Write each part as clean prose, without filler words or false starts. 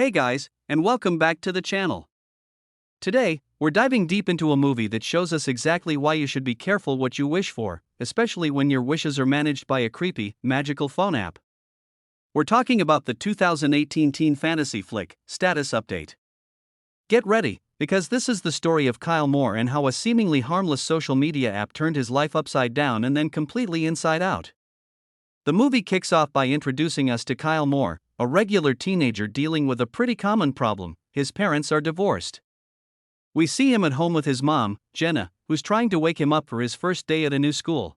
Hey guys, and welcome back to the channel. Today, we're diving deep into a movie that shows us exactly why you should be careful what you wish for, especially when your wishes are managed by a creepy, magical phone app. We're talking about the 2018 teen fantasy flick, Status Update. Get ready, because this is the story of Kyle Moore and how a seemingly harmless social media app turned his life upside down and then completely inside out. The movie kicks off by introducing us to Kyle Moore, a regular teenager dealing with a pretty common problem: his parents are divorced. We see him at home with his mom, Jenna, who's trying to wake him up for his first day at a new school.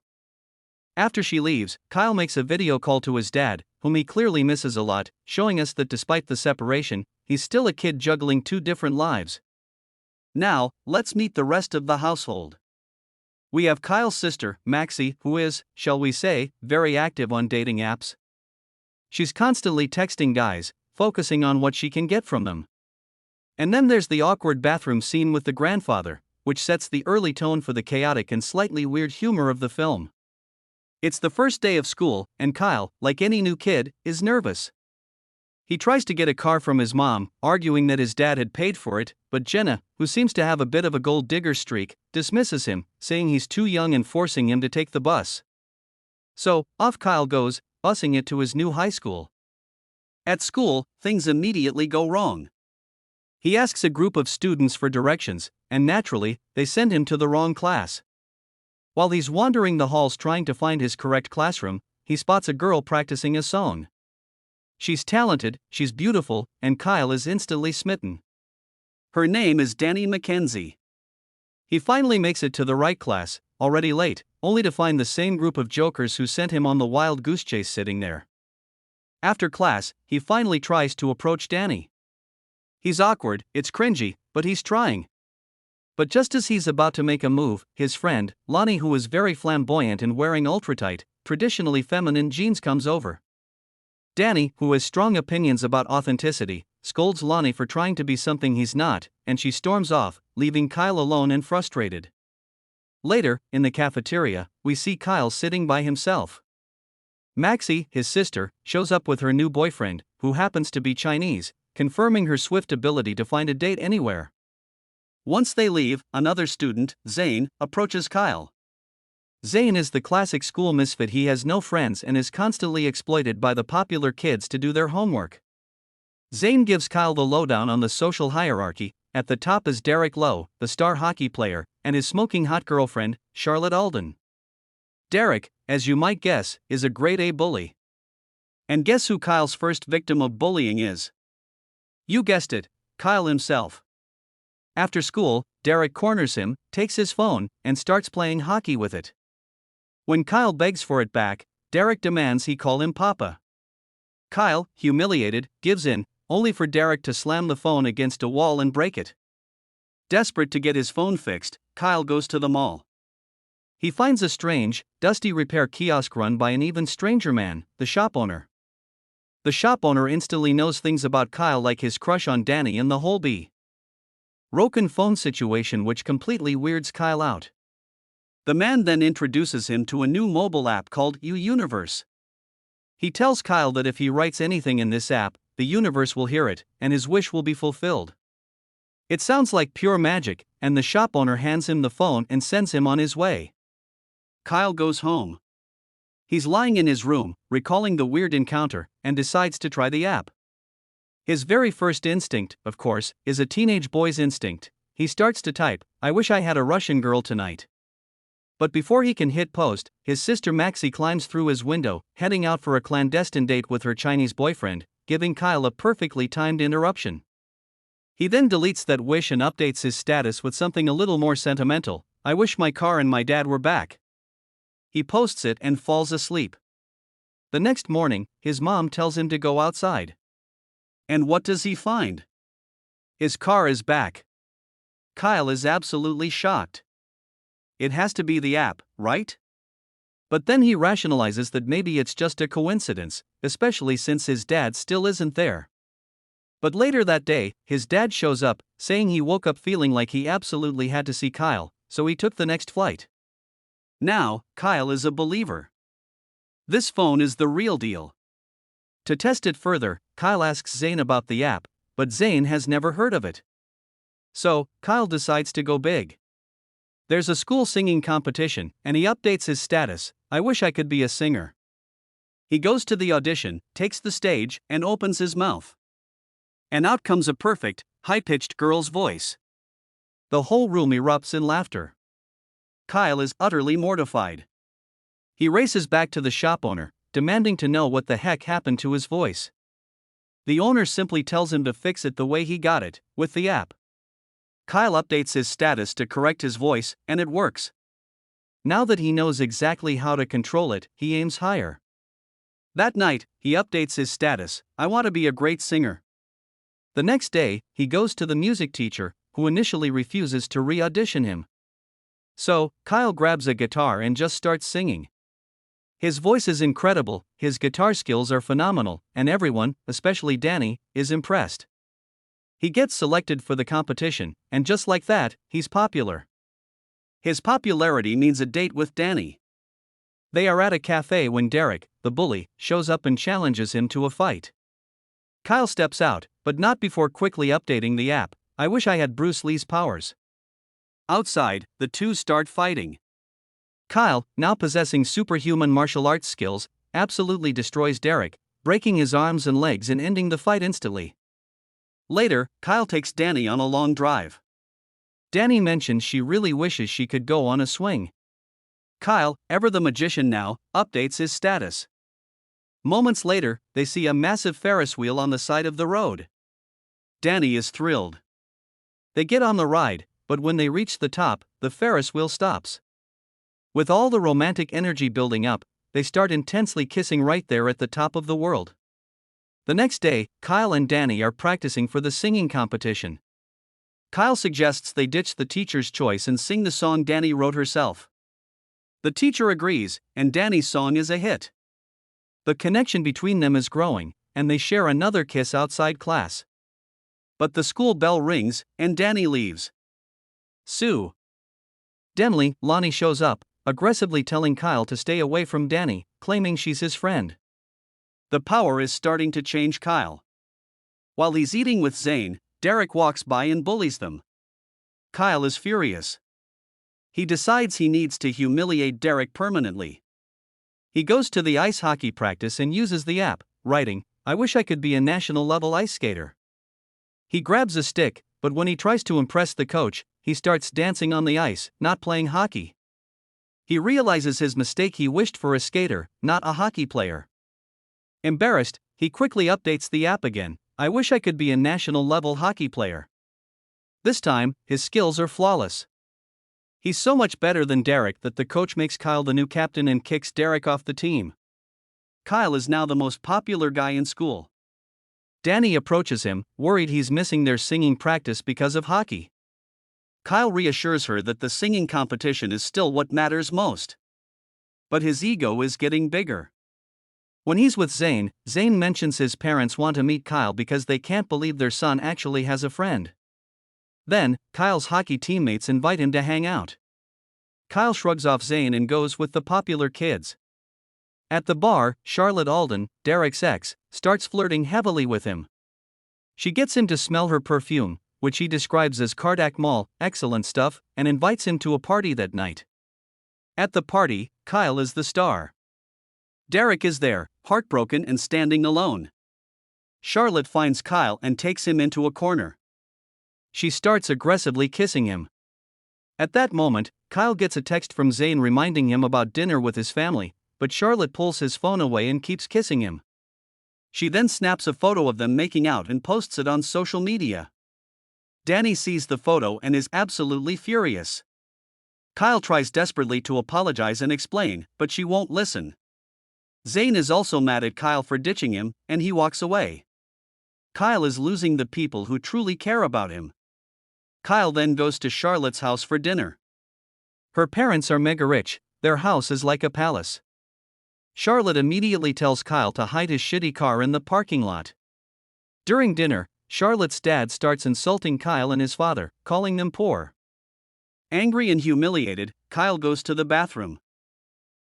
After she leaves, Kyle makes a video call to his dad, whom he clearly misses a lot, showing us that despite the separation, he's still a kid juggling two different lives. Now, let's meet the rest of the household. We have Kyle's sister, Maxie, who is, shall we say, very active on dating apps. She's constantly texting guys, focusing on what she can get from them. And then there's the awkward bathroom scene with the grandfather, which sets the early tone for the chaotic and slightly weird humor of the film. It's the first day of school, and Kyle, like any new kid, is nervous. He tries to get a car from his mom, arguing that his dad had paid for it, but Jenna, who seems to have a bit of a gold digger streak, dismisses him, saying he's too young and forcing him to take the bus. So, off Kyle goes, busing it to his new high school. At school, things immediately go wrong. He asks a group of students for directions, and naturally, they send him to the wrong class. While he's wandering the halls trying to find his correct classroom, he spots a girl practicing a song. She's talented, she's beautiful, and Kyle is instantly smitten. Her name is Dani Mackenzie. He finally makes it to the right class, already late, only to find the same group of jokers who sent him on the wild goose chase sitting there. After class, he finally tries to approach Dani. He's awkward, it's cringy, but he's trying. But just as he's about to make a move, his friend, Lonnie, who is very flamboyant and wearing ultra-tight, traditionally feminine jeans, comes over. Dani, who has strong opinions about authenticity, scolds Lonnie for trying to be something he's not, and she storms off, leaving Kyle alone and frustrated. Later, in the cafeteria, we see Kyle sitting by himself. Maxie, his sister, shows up with her new boyfriend, who happens to be Chinese, confirming her swift ability to find a date anywhere. Once they leave, another student, Zane, approaches Kyle. Zane is the classic school misfit. He has no friends and is constantly exploited by the popular kids to do their homework. Zane gives Kyle the lowdown on the social hierarchy. At the top is Derek Lowe, the star hockey player, and his smoking hot girlfriend, Charlotte Alden. Derek, as you might guess, is a grade A bully. And guess who Kyle's first victim of bullying is? You guessed it, Kyle himself. After school, Derek corners him, takes his phone, and starts playing hockey with it. When Kyle begs for it back, Derek demands he call him Papa. Kyle, humiliated, gives in, only for Derek to slam the phone against a wall and break it. Desperate to get his phone fixed, Kyle goes to the mall. He finds a strange, dusty repair kiosk run by an even stranger man, the shop owner. The shop owner instantly knows things about Kyle, like his crush on Dani and the whole broken phone situation, which completely weirds Kyle out. The man then introduces him to a new mobile app called Universe. He tells Kyle that if he writes anything in this app, the universe will hear it, and his wish will be fulfilled. It sounds like pure magic, and the shop owner hands him the phone and sends him on his way. Kyle goes home. He's lying in his room, recalling the weird encounter, and decides to try the app. His very first instinct, of course, is a teenage boy's instinct. He starts to type, "I wish I had a Russian girl tonight." But before he can hit post, his sister Maxie climbs through his window, heading out for a clandestine date with her Chinese boyfriend, giving Kyle a perfectly timed interruption. He then deletes that wish and updates his status with something a little more sentimental: "I wish my car and my dad were back." He posts it and falls asleep. The next morning, his mom tells him to go outside. And what does he find? His car is back. Kyle is absolutely shocked. It has to be the app, right? But then he rationalizes that maybe it's just a coincidence, especially since his dad still isn't there. But later that day, his dad shows up, saying he woke up feeling like he absolutely had to see Kyle, so he took the next flight. Now, Kyle is a believer. This phone is the real deal. To test it further, Kyle asks Zane about the app, but Zane has never heard of it. So, Kyle decides to go big. There's a school singing competition, and he updates his status. I wish I could be a singer. He goes to the audition, takes the stage, and opens his mouth. And out comes a perfect, high-pitched girl's voice. The whole room erupts in laughter. Kyle is utterly mortified. He races back to the shop owner, demanding to know what the heck happened to his voice. The owner simply tells him to fix it the way he got it, with the app. Kyle updates his status to correct his voice, and it works. Now that he knows exactly how to control it, he aims higher. That night, he updates his status. I want to be a great singer. The next day, he goes to the music teacher, who initially refuses to re-audition him. So, Kyle grabs a guitar and just starts singing. His voice is incredible, his guitar skills are phenomenal, and everyone, especially Danny, is impressed. He gets selected for the competition, and just like that, he's popular. His popularity means a date with Danny. They are at a cafe when Derek, the bully, shows up and challenges him to a fight. Kyle steps out, but not before quickly updating the app. I wish I had Bruce Lee's powers. Outside, the two start fighting. Kyle, now possessing superhuman martial arts skills, absolutely destroys Derek, breaking his arms and legs and ending the fight instantly. Later, Kyle takes Danny on a long drive. Danny mentions she really wishes she could go on a swing. Kyle, ever the magician now, updates his status. Moments later, they see a massive Ferris wheel on the side of the road. Danny is thrilled. They get on the ride, but when they reach the top, the Ferris wheel stops. With all the romantic energy building up, they start intensely kissing right there at the top of the world. The next day, Kyle and Danny are practicing for the singing competition. Kyle suggests they ditch the teacher's choice and sing the song Danny wrote herself. The teacher agrees, and Danny's song is a hit. The connection between them is growing, and they share another kiss outside class. But the school bell rings, and Danny leaves. Sue. Dimly, Lonnie shows up, aggressively telling Kyle to stay away from Danny, claiming she's his friend. The power is starting to change Kyle. While he's eating with Zane, Derek walks by and bullies them. Kyle is furious. He decides he needs to humiliate Derek permanently. He goes to the ice hockey practice and uses the app, writing, I wish I could be a national-level ice skater. He grabs a stick, but when he tries to impress the coach, he starts dancing on the ice, not playing hockey. He realizes his mistake. He wished for a skater, not a hockey player. Embarrassed, he quickly updates the app again. I wish I could be a national-level hockey player. This time, his skills are flawless. He's so much better than Derek that the coach makes Kyle the new captain and kicks Derek off the team. Kyle is now the most popular guy in school. Danny approaches him, worried he's missing their singing practice because of hockey. Kyle reassures her that the singing competition is still what matters most. But his ego is getting bigger. When he's with Zane, Zane mentions his parents want to meet Kyle because they can't believe their son actually has a friend. Then, Kyle's hockey teammates invite him to hang out. Kyle shrugs off Zane and goes with the popular kids. At the bar, Charlotte Alden, Derek's ex, starts flirting heavily with him. She gets him to smell her perfume, which he describes as Cardac Mall, excellent stuff, and invites him to a party that night. At the party, Kyle is the star. Derek is there, heartbroken and standing alone. Charlotte finds Kyle and takes him into a corner. She starts aggressively kissing him. At that moment, Kyle gets a text from Zane reminding him about dinner with his family, but Charlotte pulls his phone away and keeps kissing him. She then snaps a photo of them making out and posts it on social media. Danny sees the photo and is absolutely furious. Kyle tries desperately to apologize and explain, but she won't listen. Zane is also mad at Kyle for ditching him, and he walks away. Kyle is losing the people who truly care about him. Kyle then goes to Charlotte's house for dinner. Her parents are mega rich, their house is like a palace. Charlotte immediately tells Kyle to hide his shitty car in the parking lot. During dinner, Charlotte's dad starts insulting Kyle and his father, calling them poor. Angry and humiliated, Kyle goes to the bathroom.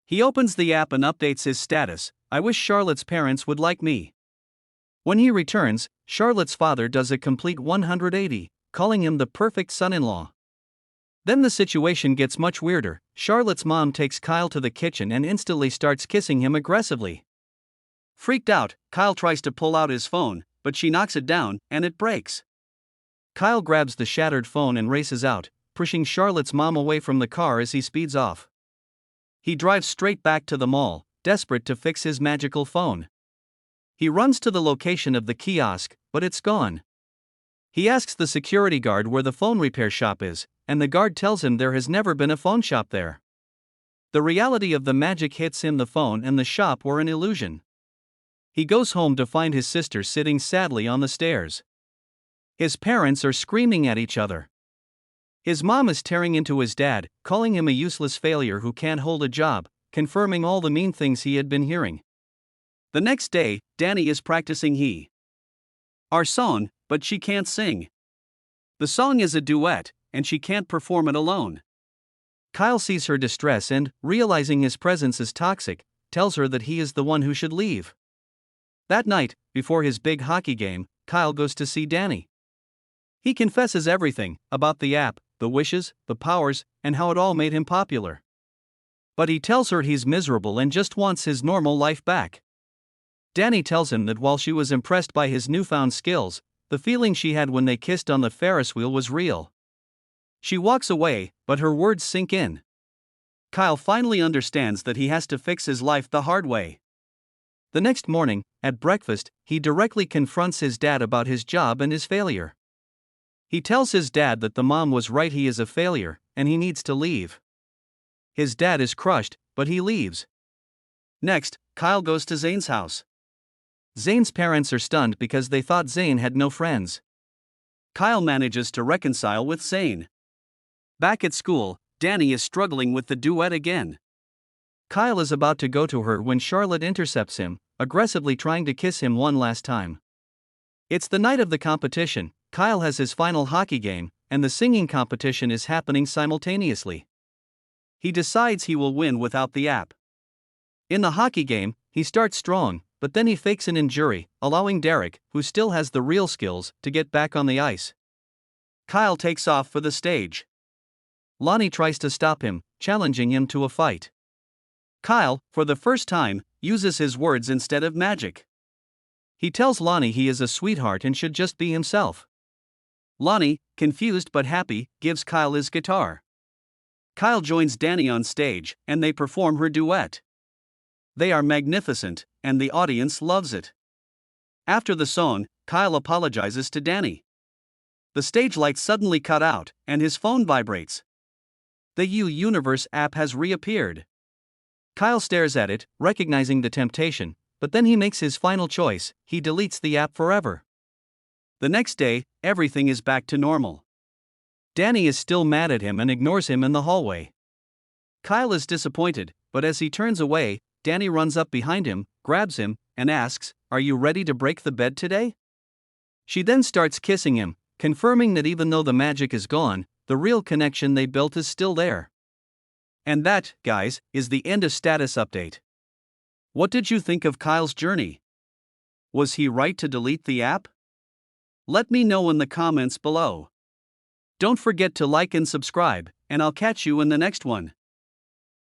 He opens the app and updates his status. I wish Charlotte's parents would like me. When he returns, Charlotte's father does a complete 180, calling him the perfect son-in-law. Then the situation gets much weirder. Charlotte's mom takes Kyle to the kitchen and instantly starts kissing him aggressively. Freaked out, Kyle tries to pull out his phone, but she knocks it down, and it breaks. Kyle grabs the shattered phone and races out, pushing Charlotte's mom away from the car as he speeds off. He drives straight back to the mall, desperate to fix his magical phone. He runs to the location of the kiosk, but it's gone. He asks the security guard where the phone repair shop is, and the guard tells him there has never been a phone shop there. The reality of the magic hits him. The phone and the shop were an illusion. He goes home to find his sister sitting sadly on the stairs. His parents are screaming at each other. His mom is tearing into his dad, calling him a useless failure who can't hold a job, confirming all the mean things he had been hearing. The next day, Danny is practicing our song, but she can't sing. The song is a duet, and she can't perform it alone. Kyle sees her distress and, realizing his presence is toxic, tells her that he is the one who should leave. That night, before his big hockey game, Kyle goes to see Danny. He confesses everything about the app, the wishes, the powers, and how it all made him popular. But he tells her he's miserable and just wants his normal life back. Danny tells him that while she was impressed by his newfound skills, the feeling she had when they kissed on the Ferris wheel was real. She walks away, but her words sink in. Kyle finally understands that he has to fix his life the hard way. The next morning, at breakfast, he directly confronts his dad about his job and his failure. He tells his dad that the mom was right, he is a failure, and he needs to leave. His dad is crushed, but he leaves. Next, Kyle goes to Zane's house. Zane's parents are stunned because they thought Zane had no friends. Kyle manages to reconcile with Zane. Back at school, Danny is struggling with the duet again. Kyle is about to go to her when Charlotte intercepts him, aggressively trying to kiss him one last time. It's the night of the competition. Kyle has his final hockey game, and the singing competition is happening simultaneously. He decides he will win without the app. In the hockey game, he starts strong, but then he fakes an injury, allowing Derek, who still has the real skills, to get back on the ice. Kyle takes off for the stage. Lonnie tries to stop him, challenging him to a fight. Kyle, for the first time, uses his words instead of magic. He tells Lonnie he is a sweetheart and should just be himself. Lonnie, confused but happy, gives Kyle his guitar. Kyle joins Danny on stage, and they perform her duet. They are magnificent, and the audience loves it. After the song, Kyle apologizes to Danny. The stage lights suddenly cut out, and his phone vibrates. The U-Universe app has reappeared. Kyle stares at it, recognizing the temptation, but then he makes his final choice: he deletes the app forever. The next day, everything is back to normal. Danny is still mad at him and ignores him in the hallway. Kyle is disappointed, but as he turns away, Danny runs up behind him, grabs him, and asks, "Are you ready to break the bed today?" She then starts kissing him, confirming that even though the magic is gone, the real connection they built is still there. And that, guys, is the end of Status Update. What did you think of Kyle's journey? Was he right to delete the app? Let me know in the comments below. Don't forget to like and subscribe, and I'll catch you in the next one.